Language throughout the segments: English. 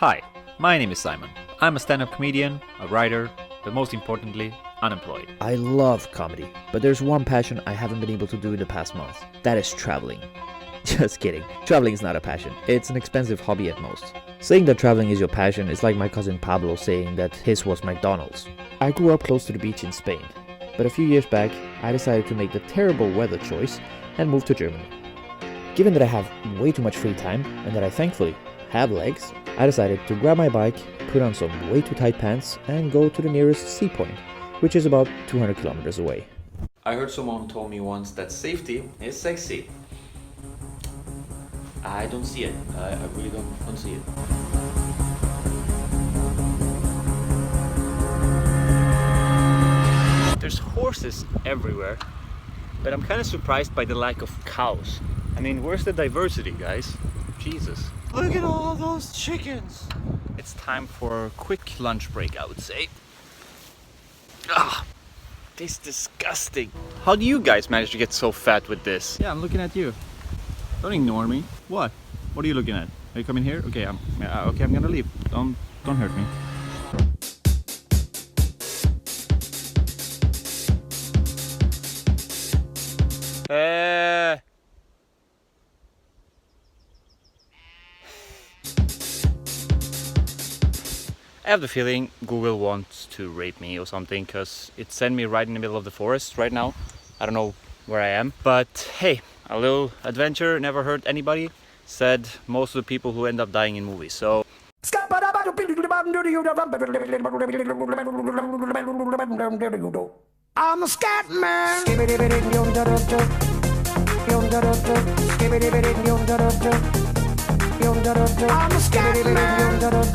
Hi, my name is Simon. I'm a stand-up comedian, a writer, but most importantly, unemployed. I love comedy, but there's one passion I haven't been able to do in the past month. That is traveling. Just kidding. Traveling is not a passion. It's an expensive hobby at most. Saying that traveling is your passion is like my cousin Pablo saying that his was McDonald's. I grew up close to the beach in Spain, but a few years back, I decided to make the terrible weather choice and move to Germany. Given that I have way too much free time and that I thankfully have legs, I decided to grab my bike, put on some way too tight pants and go to the nearest sea point, which is about 200 kilometers away. I heard someone told me once that safety is sexy. I don't see it. I really don't see it. There's horses everywhere, but I'm kind of surprised by the lack of cows. I mean, where's the diversity, guys? Jesus. Look at all those chickens! It's time for a quick lunch break, I would say. Ah, tastes disgusting. How do you guys manage to get so fat with this? Yeah, I'm looking at you. Don't ignore me. What? What are you looking at? Are you coming here? Okay, I'm gonna leave. Don't hurt me. I have the feeling Google wants to rape me or something, because it sent me right in the middle of the forest right now. I don't know where I am, but hey, a little adventure never hurt anybody, said most of the people who end up dying in movies. So I'm a Scatman.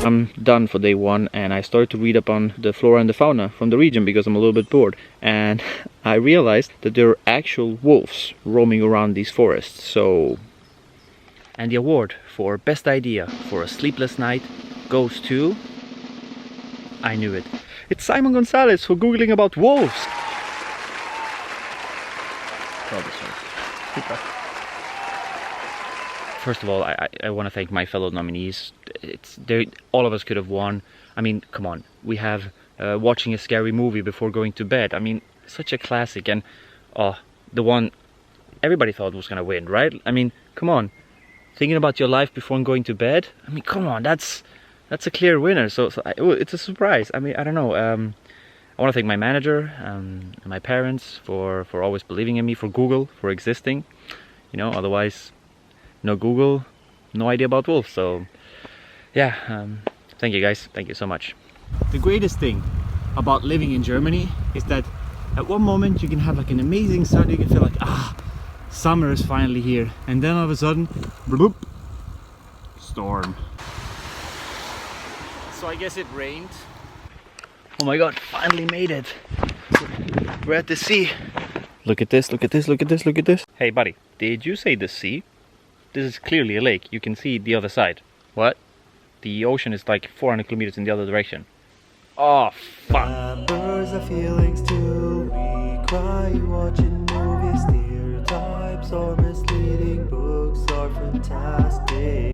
I'm done for day one and I started to read up on the flora and the fauna from the region because I'm a little bit bored, and I realized that there are actual wolves roaming around these forests. And the award for best idea for a sleepless night goes to... I knew it. It's Simon Gonzales for googling about wolves. First of all, I want to thank my fellow nominees. All of us could have won. I mean, come on. We have watching a scary movie before going to bed. I mean, such a classic, and the one everybody thought was gonna win, right? I mean, come on. Thinking about your life before going to bed. I mean, come on. That's a clear winner. So it's a surprise. I mean, I don't know. I want to thank my manager, and my parents for always believing in me, for Google, for existing. You know, otherwise, no Google, no idea about wolves. So yeah, thank you guys. Thank you so much. The greatest thing about living in Germany is that at one moment you can have like an amazing sun, you can feel like, summer is finally here, and then all of a sudden, bloop, storm. So I guess it rained. Oh my god, finally made it. We're at the sea. Look at this, look at this, look at this, look at this. Hey buddy, did you say the sea? This is clearly a lake. You can see the other side. What? The ocean is like 400 kilometers in the other direction. Oh, fuck. Members of feelings too. We cry watching movies. Stereotypes are misleading. Books are fantastic.